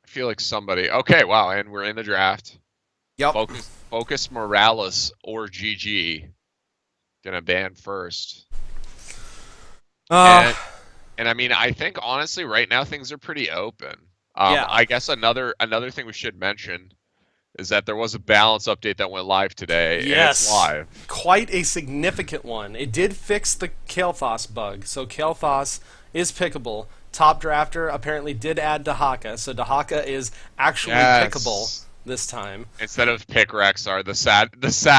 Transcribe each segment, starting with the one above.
feel like somebody. Okay, wow, and we're in the draft. Yep. Focus Morales or GG. Gonna ban first. Uh, And I mean, I think honestly, right now things are pretty open. yeah. I guess another thing we should mention is that there was a balance update that went live today, and it's Yes. live. Quite a significant one. It did fix the Kael'thas bug, so Kael'thas is pickable. Top Drafter apparently did add Dahaka, so Dahaka is actually pickable Yes. this time. Instead of pick Rexar, the sad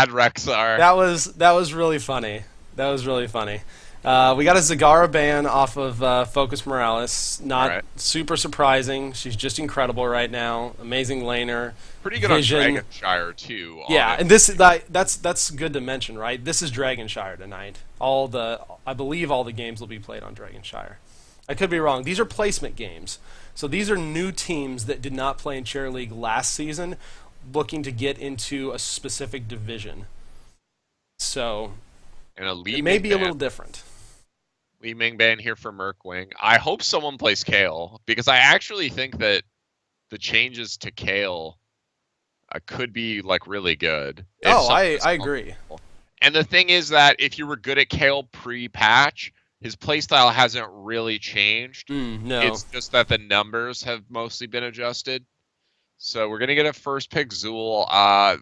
Rexar. That was really funny. That was really funny. We got a Zagara ban off of Focus Morales. Not Right. super surprising. She's just incredible right now. Amazing laner. Pretty good Vision. on Dragonshire too. Yeah, and that's good to mention, right? This is Dragonshire tonight. I believe all the games will be played on Dragonshire. I could be wrong. These are placement games. So these are new teams that did not play in Chair League last season, looking to get into a specific division. So And a it Li may Ming be a ban. little different. Li Ming ban here for Murkwing. I hope someone plays Kale because I actually think that the changes to Kale could be like really good. If Oh, someone I is I agree. comfortable. And the thing is that if you were good at Kale pre-patch, his playstyle hasn't really changed. No. It's just that the numbers have mostly been adjusted. So we're gonna get a first pick Zool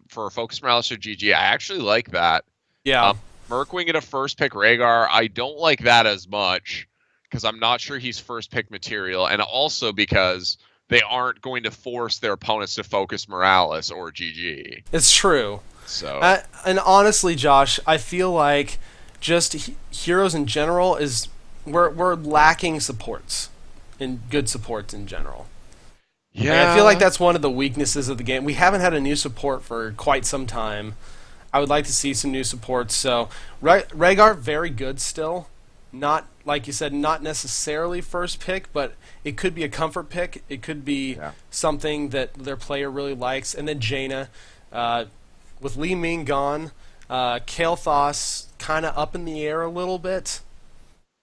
for Focus Morales or GG. I actually like that. Yeah. Um, Murkwing get a first pick Rhaegar. I don't like that as much because I'm not sure he's first pick material, and also because they aren't going to force their opponents to Focus Morales or GG. It's true. So And honestly, Josh, I feel like just heroes in general is we're lacking supports and good supports in general. Like, I feel like that's one of the weaknesses of the game. We haven't had a new support for quite some time. I would like to see some new supports. So Rhaegar, very good still. Not like you said, not necessarily first pick, but it could be a comfort pick. It could be Yeah. something that their player really likes. And then Jaina, with Li Ming gone, Kael'thas kind of up in the air a little bit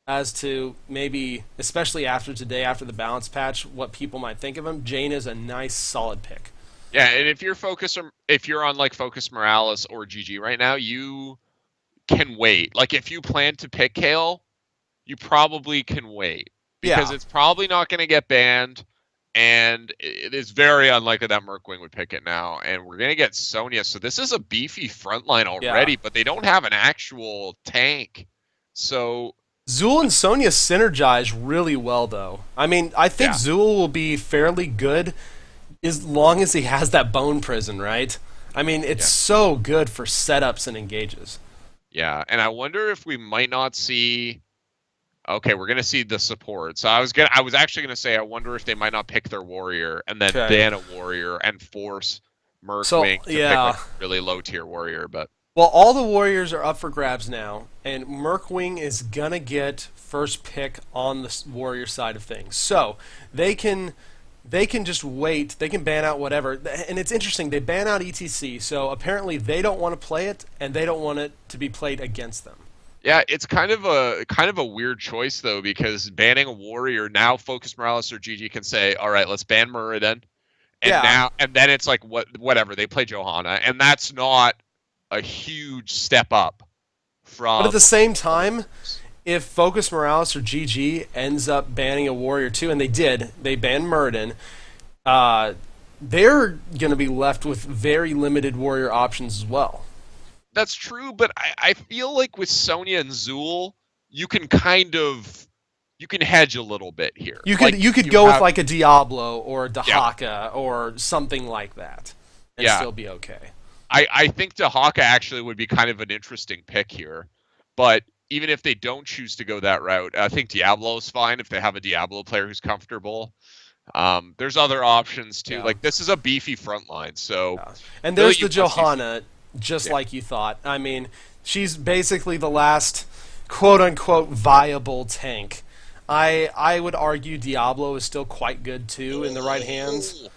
as to maybe, especially after today, after the balance patch, what people might think of him. Jaina's a nice, solid pick. Yeah, and if you're on like Focus Morales or GG right now, you can wait. Like if you plan to pick Kale, you probably can wait because Yeah. it's probably not going to get banned, and it is very unlikely that Murkwing would pick it now. And we're going to get Sonya, so this is a beefy front line already, Yeah. but they don't have an actual tank. So Zool and Sonya synergize really well, though. I mean, I think yeah, Zool will be fairly good as long as he has that bone prison, right? I mean, it's yeah, so good for setups and engages. yeah. And I wonder if we might not see. Okay, we're gonna see the support. So I was actually gonna say, I wonder if they might not pick their warrior and then Okay. ban a warrior and force So, Murkwing to pick yeah. like a really low tier warrior. But Well, all the warriors are up for grabs now, and Murkwing is gonna get first pick on the warrior side of things. So they can just wait. They can ban out whatever. And it's interesting. They ban out ETC, so apparently they don't want to play it, and they don't want it to be played against them. yeah, it's kind of a weird choice though, because banning a warrior now, Focus Morales or GG can say, all right, let's ban Muradin, Yeah, and then it's like whatever, they play Johanna, and that's not a huge step up but at from the same time, if Focus Morales or GG ends up banning a warrior too, and they banned Muradin, they're going to be left with very limited warrior options as well. That's true, but I feel like with Sonya and Zool, you can kind of you can hedge a little bit here. You could Like you could you go with have like a Diablo or a yeah, Dahaka or something like that, and yeah. still be okay. I think Dahaka actually would be kind of an interesting pick here. But even if they don't choose to go that route, I think Diablo's fine if they have a Diablo player who's comfortable. There's other options too. Yeah. Like this is a beefy front line, so Yeah. And really there's the you must use Johanna, just yeah. like you thought. I mean, she's basically the last quote unquote viable tank. I would argue Diablo is still quite good too in the right hands.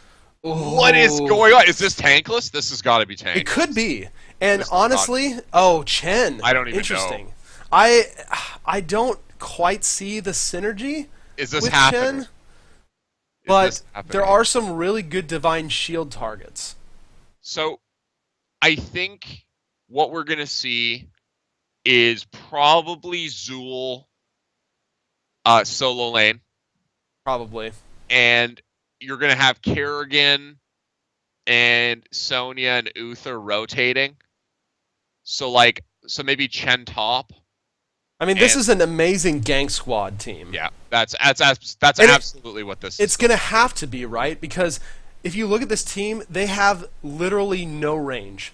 What is Ooh. going on? Is this tankless? This has got to be tankless. It could be. And This is honestly, oh, Chen. I don't even Interesting. know. I I don't quite see the synergy Is this with happening? Chen. Is But this there happening? are some really good divine shield targets. So I think what we're gonna see is probably Zool solo lane, Probably. and you're gonna have Kerrigan and Sonya and Uther rotating. So maybe Chen top, I mean, this and is an amazing gank squad team. yeah, that's And absolutely what this it's is going going to to be. have to be, right? Because if you look at this team, they have literally no range.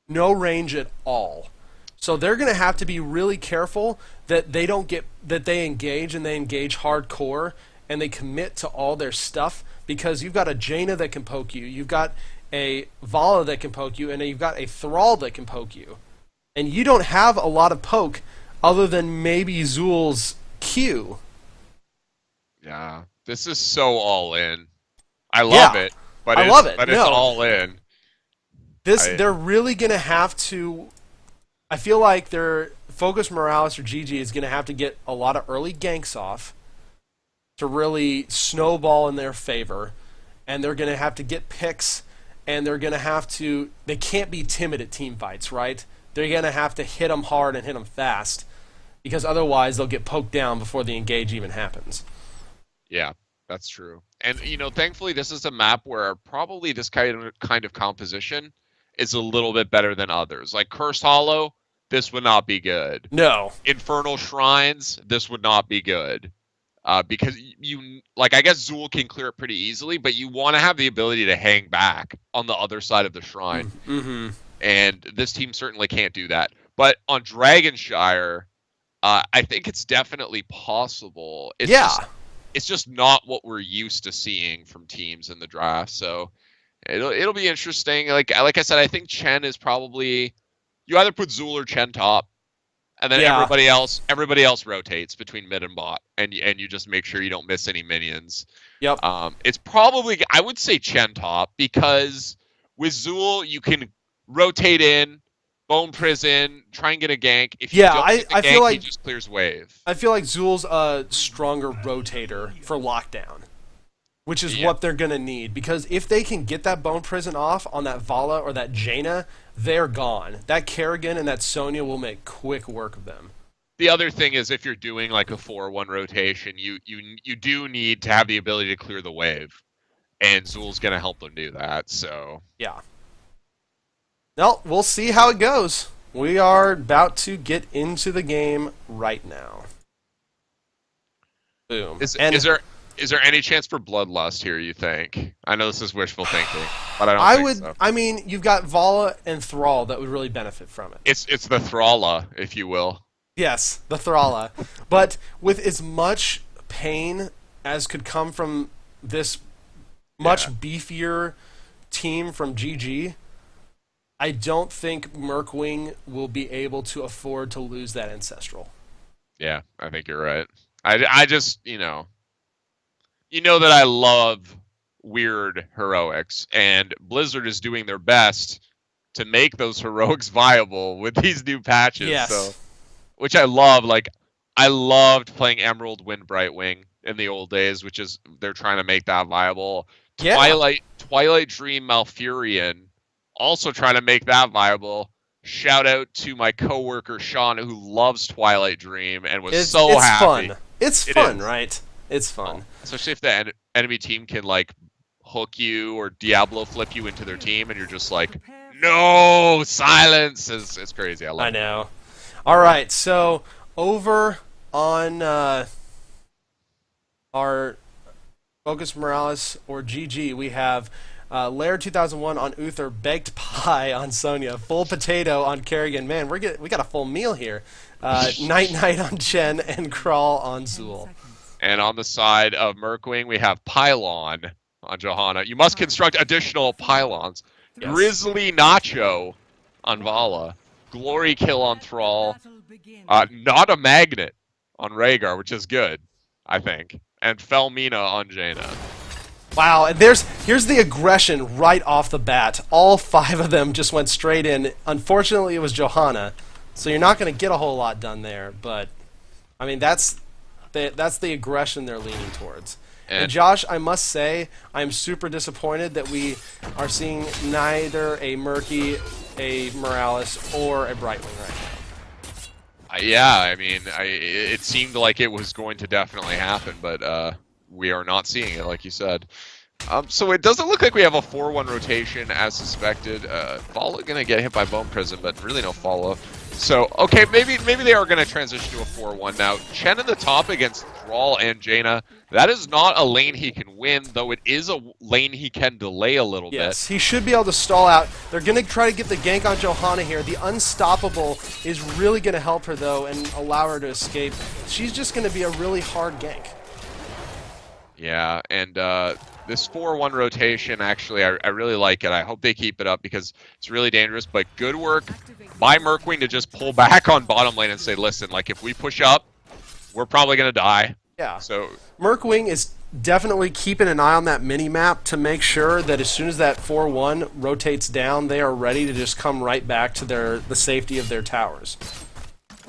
No range at all. So they're going to have to be really careful that they engage and they engage hardcore and they commit to all their stuff, because you've got a Jaina that can poke you, you've got a Vala that can poke you, and you've got a Thrall that can poke you. And you don't have a lot of poke other than maybe Zul's Q. Yeah, this is so all in. I love Yeah, it, but I love it. it's No, all in. I they're really gonna have to. I feel like their Focus Morales or GG is gonna have to get a lot of early ganks off to really snowball in their favor, and they're gonna have to get picks, and they're gonna have to. They can't be timid at team fights, right? They're gonna have to hit them hard and hit them fast, because otherwise they'll get poked down before the engage even happens. Yeah, that's true. And thankfully, this is a map where probably this kind of composition is a little bit better than others. Like Cursed Hollow, this would not be good. No. Infernal Shrines, this would not be good. Because I guess Zool can clear it pretty easily, but you want to have the ability to hang back on the other side of the shrine. Mm-hmm. And this team certainly can't do that. But on Dragonshire, I think it's definitely possible. It's just not what we're used to seeing from teams in the draft. So it'll be interesting. Like I said, I think Chen is probably, you either put Zool or Chen top, and then Yeah. everybody else rotates between mid and bot, and you just make sure you don't miss any minions. Yep. It's probably, I would say, Chen top, because with Zool you can rotate in, Bone Prison, try and get a gank. If you Yeah, don't get the I gank, feel like he just clears wave. I feel like Zool's a stronger rotator for lockdown, which is Yeah. what they're gonna need. Because if they can get that Bone Prison off on that Vala or that Jaina, they're gone. That Kerrigan and that Sonya will make quick work of them. The other thing is, if you're doing like a 4-1 rotation, you do need to have the ability to clear the wave, and Zool's gonna help them do that. So Yeah. Well, we'll see how it goes. We are about to get into the game right now. Boom. is there any chance for bloodlust here, you think? I know this is wishful thinking, but I don't think so. I mean, you've got Vala and Thrall that would really benefit from it. It's the Thralla, if you will. Yes, the Thralla. But with as much pain as could come from this much beefier team from GG, I don't think Murkwing will be able to afford to lose that Ancestral. Yeah, I think you're right. I just, that I love weird heroics, and Blizzard is doing their best to make those heroics viable with these new patches. Yes. So, which I love. Like, I loved playing Emerald Wind Brightwing in the old days, which is, they're trying to make that viable. Yeah. Twilight Dream Malfurion, also trying to make that viable. Shout out to my coworker Sean, who loves Twilight Dream and was It's happy. Fun. It's fun, right? It's fun. Especially if the enemy team can like hook you or Diablo flip you into their team, and you're just like, no, silence. It's crazy. I love it. I know. All right, so over on our Focus Morales or GG, we have Lair 2001 on Uther, Baked Pie on Sonya, Full Potato on Kerrigan. Man, we got a full meal here. Night Night on Chen, and Crawl on Zool. And on the side of Murkwing, we have Pylon on Johanna. You must construct additional pylons. Yes. Grizzly Nacho on Vala. Glory Kill on Thrall. Not a Magnet on Rhaegar, which is good, I think. And Felmina on Jaina. Wow, and here's the aggression right off the bat. All 5 of them just went straight in. Unfortunately, it was Johanna, so you're not going to get a whole lot done there. But I mean, that's the aggression they're leaning towards. And Josh, I must say, I'm super disappointed that we are seeing neither a Murky, a Morales, or a Brightwing right now. Yeah, I mean, it seemed like it was going to definitely happen, but we are not seeing it, like you said. So it doesn't look like we have a 4-1 rotation as suspected. Vala going to get hit by Bone Prison, but really no follow. So, okay, maybe they are going to transition to a 4-1 now. Chen in the top against Thrall and Jaina. That is not a lane he can win, though it is a lane he can delay a little bit. Yes, he should be able to stall out. They're going to try to get the gank on Johanna here. The Unstoppable is really going to help her, though, and allow her to escape. She's just going to be a really hard gank. Yeah, and this 4-1 rotation, actually, I really like it. I hope they keep it up because it's really dangerous, but good work by Murkwing to just pull back on bottom lane and say, listen, like, if we push up, we're probably going to die. Yeah. So Murkwing is definitely keeping an eye on that mini-map to make sure that as soon as that 4-1 rotates down, they are ready to just come right back to the safety of their towers.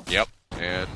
Yep, and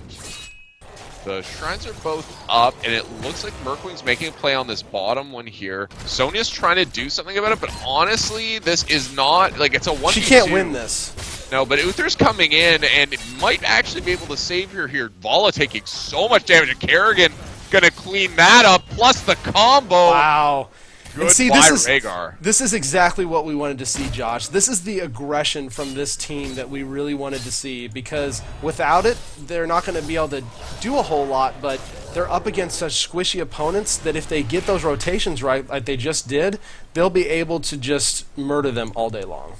the shrines are both up, and it looks like Murkwing's making a play on this bottom one here. Sonya's trying to do something about it, but honestly, this is not, like, it's a 1v2. She can't win this. No, but Uther's coming in, and it might actually be able to save her here. Vala taking so much damage, and Kerrigan gonna clean that up, plus the combo. Wow. Good and see, by Rhaegar. This is exactly what we wanted to see, Josh. This is the aggression from this team that we really wanted to see, because without it, they're not going to be able to do a whole lot, but they're up against such squishy opponents that if they get those rotations right, like they just did, they'll be able to just murder them all day long.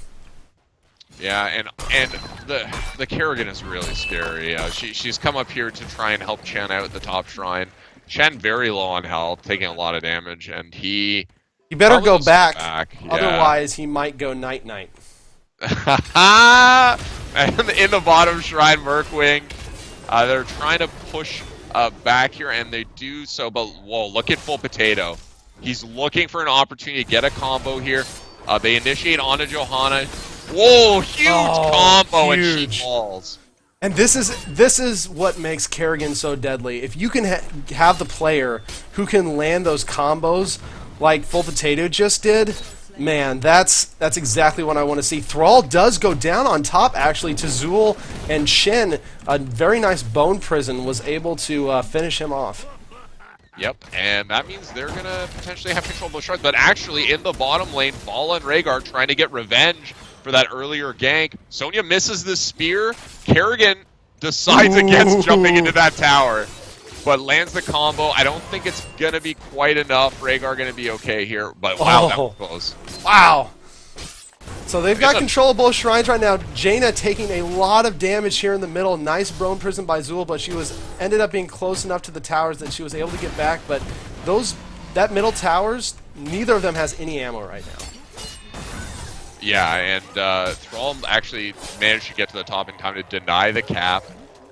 Yeah, and the Kerrigan is really scary. She's come up here to try and help Chen out at the top shrine. Chen very low on health, taking a lot of damage, and he better go back, yeah. Otherwise he might go night-night. And in the bottom shrine, Murkwing, they're trying to push back here, and they do so, but whoa, look at Full Potato. He's looking for an opportunity to get a combo here. They initiate onto Johanna. Whoa, huge combo, huge. And she falls. And this is what makes Kerrigan so deadly. If you can have the player who can land those combos like Full Potato just did, man, that's exactly what I want to see. Thrall does go down on top, actually, to Zool, and Shen, a very nice Bone Prison, was able to finish him off. Yep, and that means they're going to potentially have control of those shards. But actually, in the bottom lane, Vala and Rhaegar trying to get revenge for that earlier gank. Sonya misses the spear. Kerrigan decides against jumping into that tower, but lands the combo. I don't think it's going to be quite enough. Rhaegar going to be okay here, but wow, that was close. Wow. So they've got control of both shrines right now. Jaina taking a lot of damage here in the middle. Nice Bone Prison by Zool, but she ended up being close enough to the towers that she was able to get back. But that middle towers, neither of them has any ammo right now. Yeah, and Thrall actually managed to get to the top in time to deny the cap.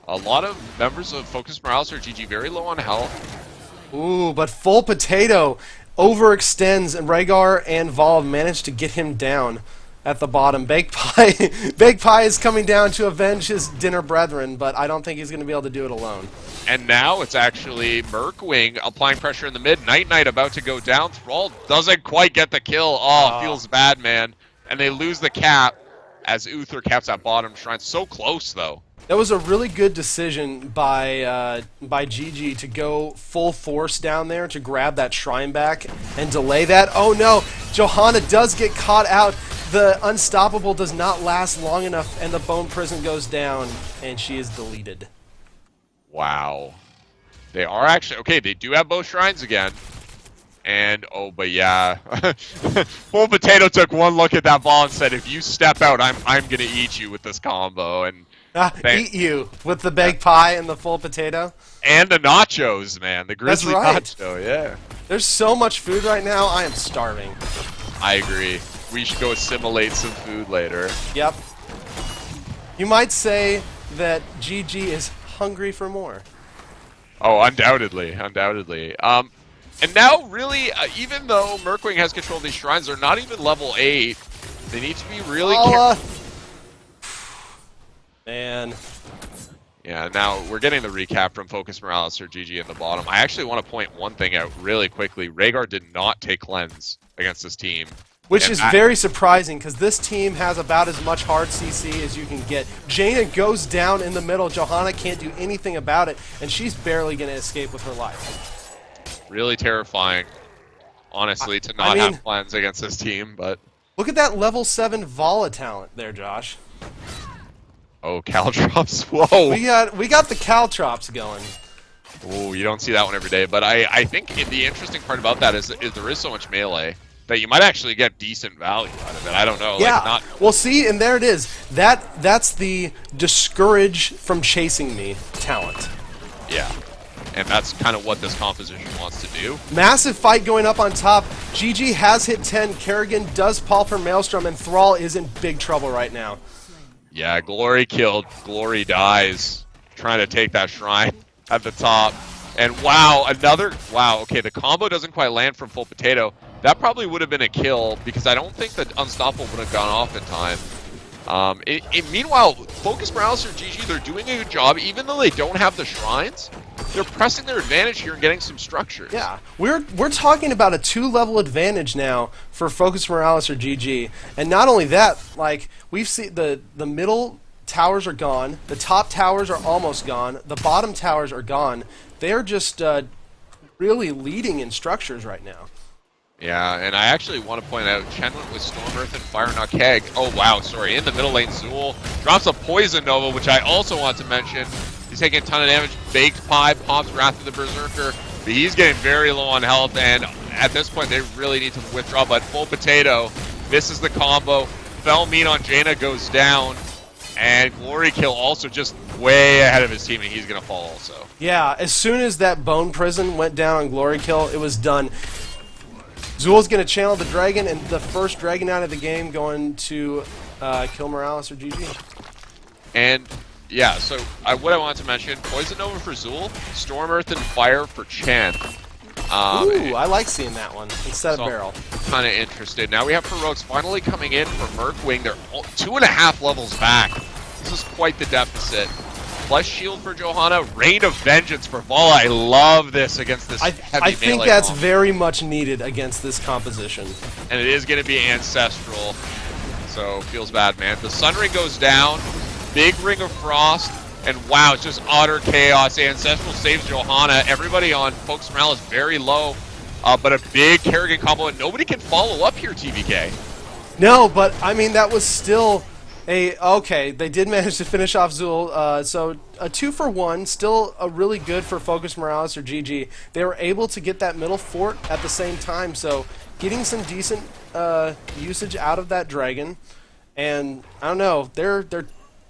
A lot of members of Focus Morales are GG very low on health. Ooh, but Full Potato overextends, and Rhaegar and Vala managed to get him down at the bottom. Baked Pie is coming down to avenge his dinner brethren, but I don't think he's going to be able to do it alone. And now it's actually Murkwing applying pressure in the mid. Night about to go down. Thrall doesn't quite get the kill. Feels bad, man. And they lose the cap as Uther caps that bottom shrine. So close, though. That was a really good decision by GG to go full force down there to grab that shrine back and delay that. Oh no, Johanna does get caught out. The Unstoppable does not last long enough, and the Bone Prison goes down, and she is deleted. Wow. They are actually... Okay, they do have both shrines again. And, oh, but yeah. Full Potato took one look at that ball and said, if you step out, I'm going to eat you with this combo. And eat you with the baked pie and the Full Potato? And the nachos, man. The grizzly nacho, yeah. There's so much food right now, I am starving. I agree. We should go assimilate some food later. Yep. You might say that GG is hungry for more. Oh, undoubtedly. And now, really, even though Murkwing has control of these shrines, they're not even level 8. They need to be really careful. Man. Yeah, now we're getting the recap from Focus Morales or GG in the bottom. I actually want to point one thing out really quickly. Rhaegar did not take cleanse against this team. Which is very surprising, because this team has about as much hard CC as you can get. Jaina goes down in the middle. Johanna can't do anything about it, and she's barely going to escape with her life. Really terrifying, honestly, to not have plans against this team. But look at that level 7 Vala talent there, Josh. Oh, Caltrops! Whoa! We got the Caltrops going. Oh, you don't see that one every day. But I think the interesting part about that is there is so much melee that you might actually get decent value out of it. I don't know. Yeah. Like well, see, and there it is. That's the discourage from chasing me talent. Yeah. And that's kind of what this composition wants to do. Massive fight going up on top. GG has hit 10. Kerrigan does pop her Maelstrom, and Thrall is in big trouble right now. Yeah, Glory killed. Glory dies. Trying to take that shrine at the top. And wow, okay, the combo doesn't quite land from Full Potato. That probably would have been a kill, because I don't think that Unstoppable would have gone off in time. Meanwhile, Focus Morales or GG, they're doing a good job. Even though they don't have the shrines, they're pressing their advantage here and getting some structures. Yeah, we're talking about a 2-level advantage now for Focus Morales or GG. And not only that, like, we've seen the middle towers are gone, the top towers are almost gone, the bottom towers are gone. They're just really leading in structures right now. Yeah, and I actually want to point out, Chen went with Storm Earth and Fire Not Keg. Oh, wow, sorry. In the middle lane, Zool drops a Poison Nova, which I also want to mention. He's taking a ton of damage. Baked Pie pops Wrath of the Berserker, but he's getting very low on health, and at this point, they really need to withdraw. But Full Potato, this is the combo. Fell Meat on Jaina goes down, and Glory Kill also just way ahead of his team, and he's going to fall also. Yeah, as soon as that Bone Prison went down on Glory Kill, it was done. Zool's going to channel the dragon, and the first dragon out of the game going to kill Morales or GG. And yeah, so what I wanted to mention, Poison Nova for Zool, Storm Earth and Fire for Chen. Ooh, I like seeing that one instead of Barrel. Kind of interested. Now we have Heroics finally coming in for Murkwing. They're 2.5 levels back. This is quite the deficit. Plus shield for Johanna, Rain of Vengeance for Vala. I love this against this heavy melee. I think that's very much needed against this composition. And it is going to be Ancestral, so feels bad, man. The Sun Ring goes down, big Ring of Frost, and wow, it's just utter chaos. Ancestral saves Johanna. Everybody on Focus Morales is very low, but a big Kerrigan combo, and nobody can follow up here, TVK. No, but I mean, that was still... okay, they did manage to finish off Zool, so a 2-for-1, still a really good for Focus Morales or GG. They were able to get that middle fort at the same time, so getting some decent usage out of that dragon. And I don't know, they're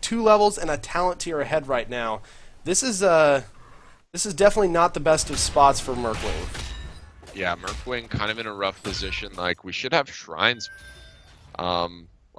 2 levels and a talent tier ahead right now. This is definitely not the best of spots for Murkwing. Yeah, Murkwing kind of in a rough position. Like, we should have shrines.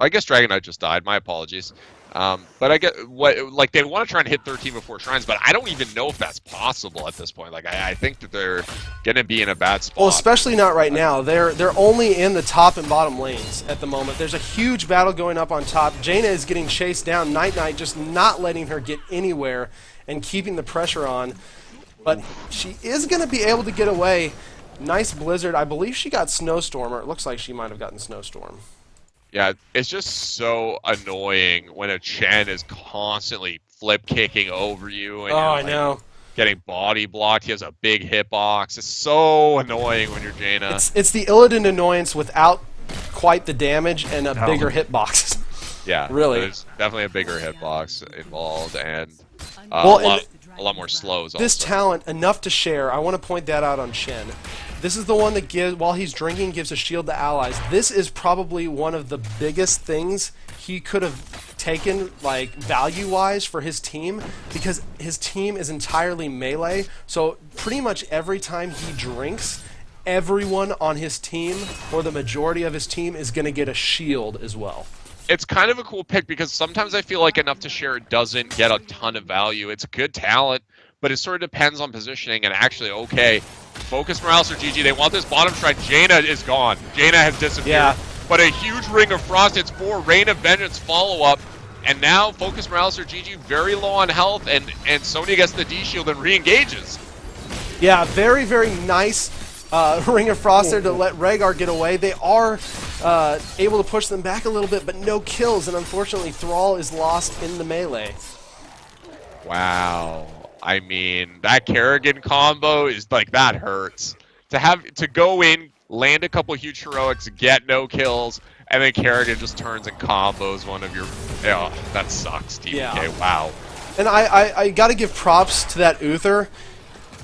I guess Dragon Knight just died. My apologies. But I get they want to try and hit 13 before shrines, but I don't even know if that's possible at this point. Like, I think that they're gonna be in a bad spot. Well, especially not right now. They're only in the top and bottom lanes at the moment. There's a huge battle going up on top. Jaina is getting chased down. Night just not letting her get anywhere and keeping the pressure on. But she is gonna be able to get away. Nice Blizzard. I believe she got Snowstorm, or it looks like she might have gotten Snowstorm. Yeah, it's just so annoying when a Chen is constantly flip kicking over you and I know. Getting body blocked. He has a big hitbox. It's so annoying when you're Jaina. It's the Illidan annoyance without quite the damage and a bigger hitbox. Yeah, really. There's definitely a bigger hitbox involved and a lot more slows. This also. talent, enough to share. I want to point that out on Chen. This is the one that gives, while he's drinking, gives a shield to allies. This is probably one of the biggest things he could have taken, like, value-wise for his team, because his team is entirely melee, so pretty much every time he drinks, everyone on his team, or the majority of his team, is going to get a shield as well. It's kind of a cool pick, because sometimes I feel like enough to share doesn't get a ton of value. It's a good talent, but it sort of depends on positioning, and actually, okay, Focus Morales or GG, they want this bottom shrine. Jaina is gone. Jaina has disappeared. Yeah. But a huge Ring of Frost, it's for Rain of Vengeance follow-up. And now Focus Morales or GG very low on health, and Sonya gets the D shield and re-engages. Yeah, very, very nice Ring of Frost there to let Rhaegar get away. They are able to push them back a little bit, but no kills, and unfortunately Thrall is lost in the melee. Wow. I mean, that Kerrigan combo is like, that hurts. To go in, land a couple huge heroics, get no kills, and then Kerrigan just turns and combos one of your... Oh, that sucks, TBK. Yeah. Wow. And I got to give props to that Uther.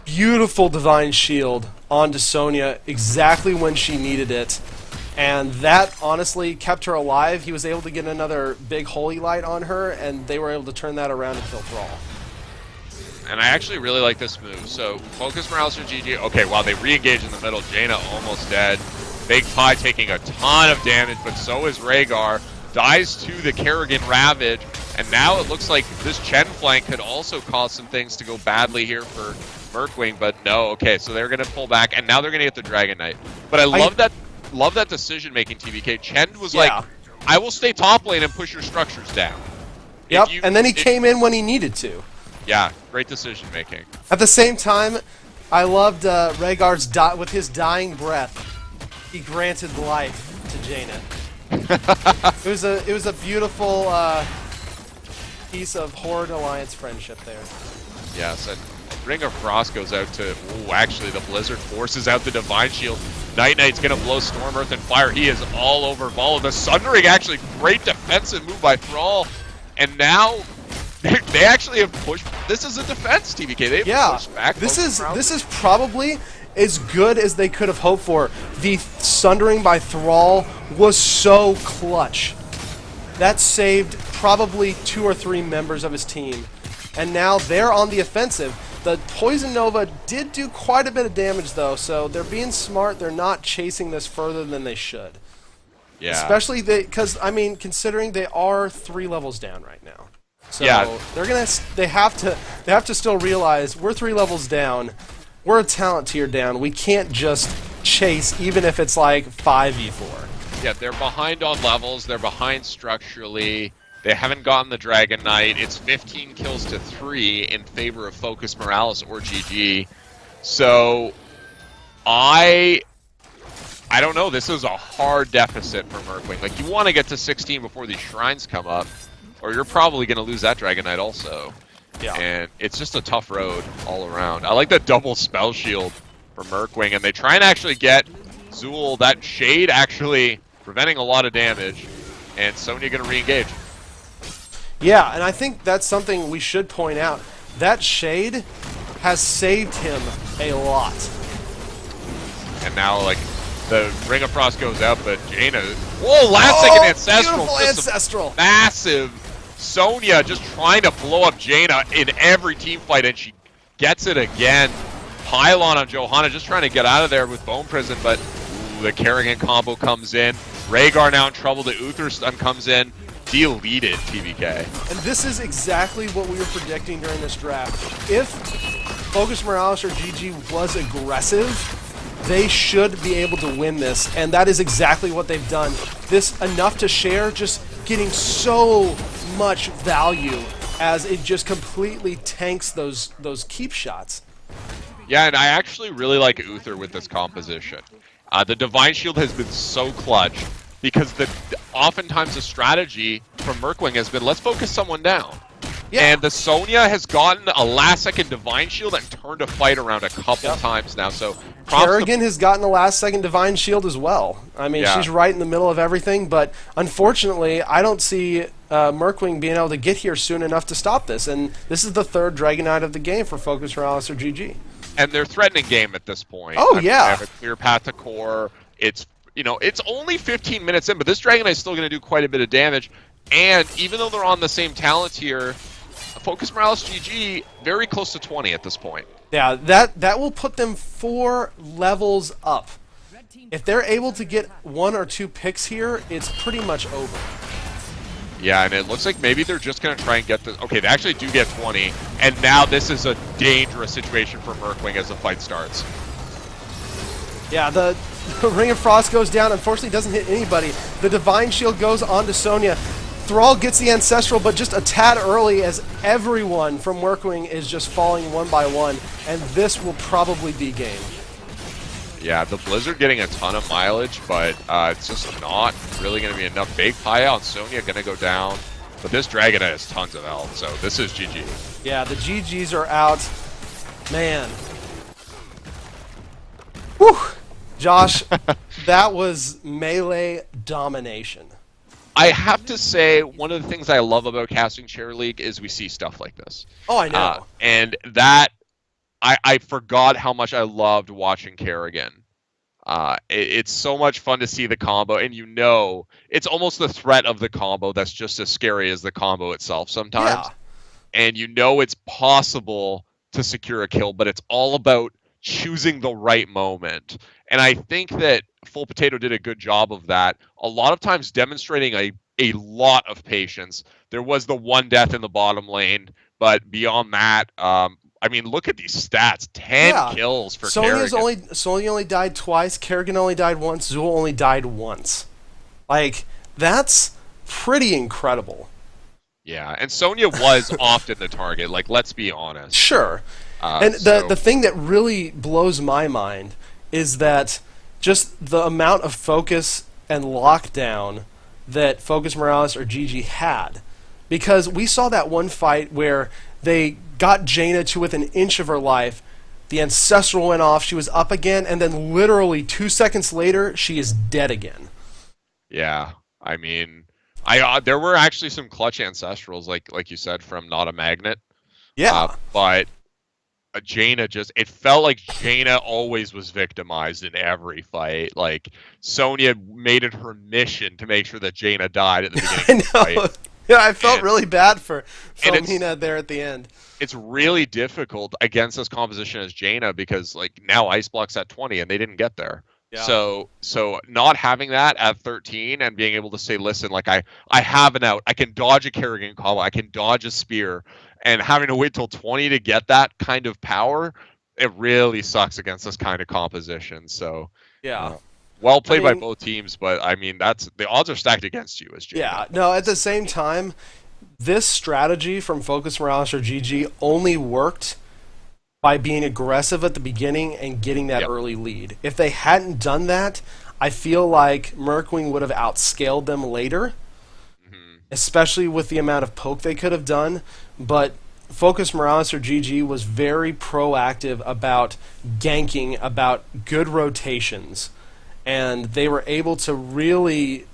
Beautiful Divine Shield onto Sonya exactly when she needed it. And that honestly kept her alive. He was able to get another big Holy Light on her, and they were able to turn that around and kill Thrall. And I actually really like this move. So, Focus Morales or GG. Okay, while they re-engage in the middle, Jaina almost dead. Big Pie taking a ton of damage, but so is Rhaegar. Dies to the Kerrigan Ravage. And now it looks like this Chen flank could also cause some things to go badly here for Murkwing, but no. Okay, so they're going to pull back, and now they're going to get the Dragon Knight. But I love that decision-making, TBK. Chen was like, I will stay top lane and push your structures down. Yep, and then he came in when he needed to. Yeah, great decision-making. At the same time, I loved Rhaegar's with his dying breath. He granted life to Jaina. It was a beautiful piece of Horde Alliance friendship there. Yes, and Ring of Frost goes out to... Ooh, actually, the Blizzard forces out the Divine Shield. Night Knight's going to blow Storm, Earth, and Fire. He is all over Vol. The Sundering, actually, great defensive move by Thrall. And now... They actually have pushed... This is a defense, TBK. They have pushed back. This is probably as good as they could have hoped for. The Sundering by Thrall was so clutch. That saved probably 2 or 3 members of his team. And now they're on the offensive. The Poison Nova did do quite a bit of damage, though, so they're being smart. They're not chasing this further than they should. Yeah. Especially because, I mean, considering they are 3 levels down right now. So they have to still realize we're 3 levels down. We're a talent tier down. We can't just chase even if it's like 5v4. Yeah, they're behind on levels. They're behind structurally. They haven't gotten the Dragon Knight. It's 15 kills to 3 in favor of Focus Morales or GG. So I don't know. This is a hard deficit for Murkwing. Like, you want to get to 16 before these shrines come up, or you're probably going to lose that Dragon Knight also. Yeah. And it's just a tough road all around. I like the double spell shield for Murkwing, and they try and actually get Zool, that Shade actually preventing a lot of damage, and Sonya going to re-engage. Yeah, and I think that's something we should point out. That Shade has saved him a lot. And now, like, the Ring of Frost goes out, but Jaina... Whoa, last second Ancestral! Beautiful Ancestral! Massive Sonya just trying to blow up Jaina in every team fight, and she gets it again. Pylon on Johanna, just trying to get out of there with Bone Prison, but the Kerrigan combo comes in. Rhaegar now in trouble, the Uther stun comes in. Deleted TBK. And this is exactly what we were predicting during this draft. If Focus Morales or GG was aggressive, they should be able to win this, and that is exactly what they've done. This enough to share, just getting so much value as it just completely tanks those keep shots. Yeah, and I actually really like Uther with this composition. The Divine Shield has been so clutch because oftentimes the strategy from Murkwing has been, let's focus someone down. Yeah. And the Sonya has gotten a last-second Divine Shield and turned a fight around a couple times now. So Kerrigan has gotten a last-second Divine Shield as well. I mean, she's right in the middle of everything, but unfortunately, I don't see Murkwing being able to get here soon enough to stop this. And this is the 3rd Dragon Knight of the game for Focus Morales or GG. And they're threatening game at this point. Oh, yeah. They have a clear path to core. It's, it's only 15 minutes in, but this Dragon Knight's still going to do quite a bit of damage. And even though they're on the same talent tier, Focus Morales GG very close to 20 at this point. Yeah, that will put them 4 levels up. If they're able to get 1 or 2 picks here, it's pretty much over. Yeah, and it looks like maybe they're just going to try and get this. Okay, they actually do get 20, and now this is a dangerous situation for Murkwing as the fight starts. Yeah, the Ring of Frost goes down. Unfortunately, doesn't hit anybody. The Divine Shield goes onto Sonya. Thrall gets the Ancestral, but just a tad early as everyone from Murkwing is just falling one by one, and this will probably be game. Yeah, the Blizzard getting a ton of mileage, but it's just not really going to be enough. Big Paya on Sonya going to go down, but this Dragon has tons of health, so this is GG. Yeah, the GGs are out. Man. Whew. Josh, that was melee domination. I have to say, one of the things I love about casting Chair League is we see stuff like this. Oh, I know. And that, I forgot how much I loved watching Kerrigan. It's so much fun to see the combo, and it's almost the threat of the combo that's just as scary as the combo itself sometimes. Yeah. And it's possible to secure a kill, but it's all about choosing the right moment. And I think that Full Potato did a good job of that. A lot of times demonstrating a lot of patience. There was the one death in the bottom lane, but beyond that, I mean, look at these stats. 10 kills for Kerrigan. Sonya only died twice. Kerrigan only died once. Zul only died once. Like, that's pretty incredible. Yeah, and Sonya was often the target. Like, let's be honest. Sure. And the thing that really blows my mind is that just the amount of focus and lockdown that Focus Morales or GG had. Because we saw that one fight where they got Jaina to within an inch of her life, the Ancestral went off, she was up again, and then literally 2 seconds later, she is dead again. Yeah, I mean, there were actually some clutch Ancestrals, like you said, from Not a Magnet. Yeah. But Jaina it felt like Jaina always was victimized in every fight. Like, Sonya made it her mission to make sure that Jaina died at the beginning of the fight. Yeah, I felt really bad for Filomena there at the end. It's really difficult against this composition as Jaina because, like, now Ice Block's at 20 and they didn't get there. Yeah. So not having that at 13 and being able to say, listen, like, I have an out. I can dodge a Kerrigan combo. I can dodge a spear. And having to wait till 20 to get that kind of power, it really sucks against this kind of composition. So, yeah. Well played by both teams, but I mean, the odds are stacked against you as Jaina. Yeah, no, at the same time, this strategy from Focus Morales or GG only worked by being aggressive at the beginning and getting that early lead. If they hadn't done that, I feel like Murkwing would have outscaled them later, especially with the amount of poke they could have done. But Focus Morales or GG was very proactive about ganking, about good rotations, and they were able to really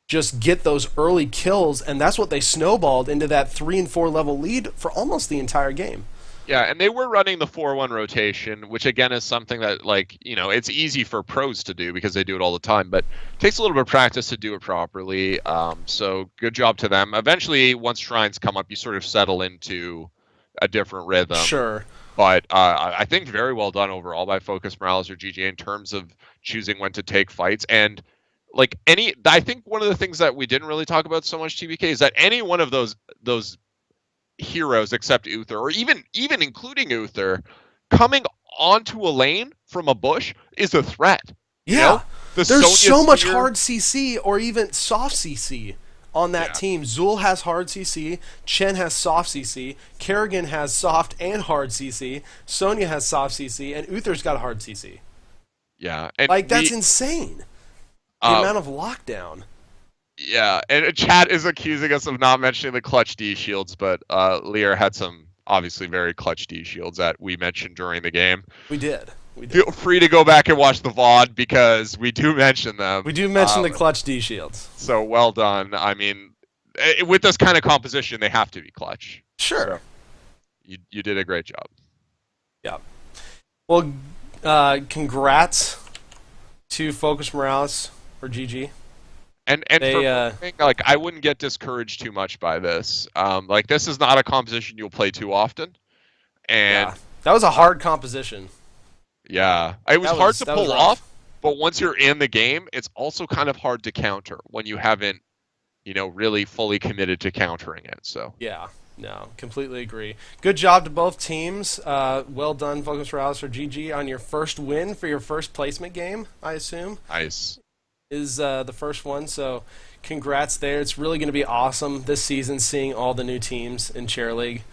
just get those early kills, and that's what they snowballed into that 3 and 4 level lead for almost the entire game. Yeah, and they were running the 4-1 rotation, which again is something that, like, it's easy for pros to do because they do it all the time, but it takes a little bit of practice to do it properly. So good job to them. Eventually, once shrines come up, you sort of settle into a different rhythm. Sure. But I think very well done overall by Focus Morales or GG in terms of choosing when to take fights. And I think one of the things that we didn't really talk about so much, TBK, is that any one of those heroes except Uther, or even including Uther, coming onto a lane from a bush is a threat. Yeah. There's so much hard CC or even soft CC on that team. Zul has hard CC, Chen has soft CC, Kerrigan has soft and hard CC, Sonya has soft CC, and Uther's got hard CC. Yeah. And that's insane. The amount of lockdown. Yeah, and chat is accusing us of not mentioning the clutch D shields, but Lear had some obviously very clutch D shields that we mentioned during the game. We did. Feel free to go back and watch the VOD because we do mention them. We do mention the clutch D shields. So well done. I mean, with this kind of composition, they have to be clutch. Sure. So you did a great job. Yeah. Well, congrats to Focus Morales or GG. And like, I wouldn't get discouraged too much by this. Like, this is not a composition you'll play too often. And that was a hard composition. Yeah, it was hard to pull off, but once you're in the game, it's also kind of hard to counter when you haven't, really fully committed to countering it. So yeah, no, completely agree. Good job to both teams. Well done, Focus Morales or GG, on your first win for your first placement game, I assume. Nice. is the first one, so congrats there. It's really going to be awesome this season seeing all the new teams in Chair League.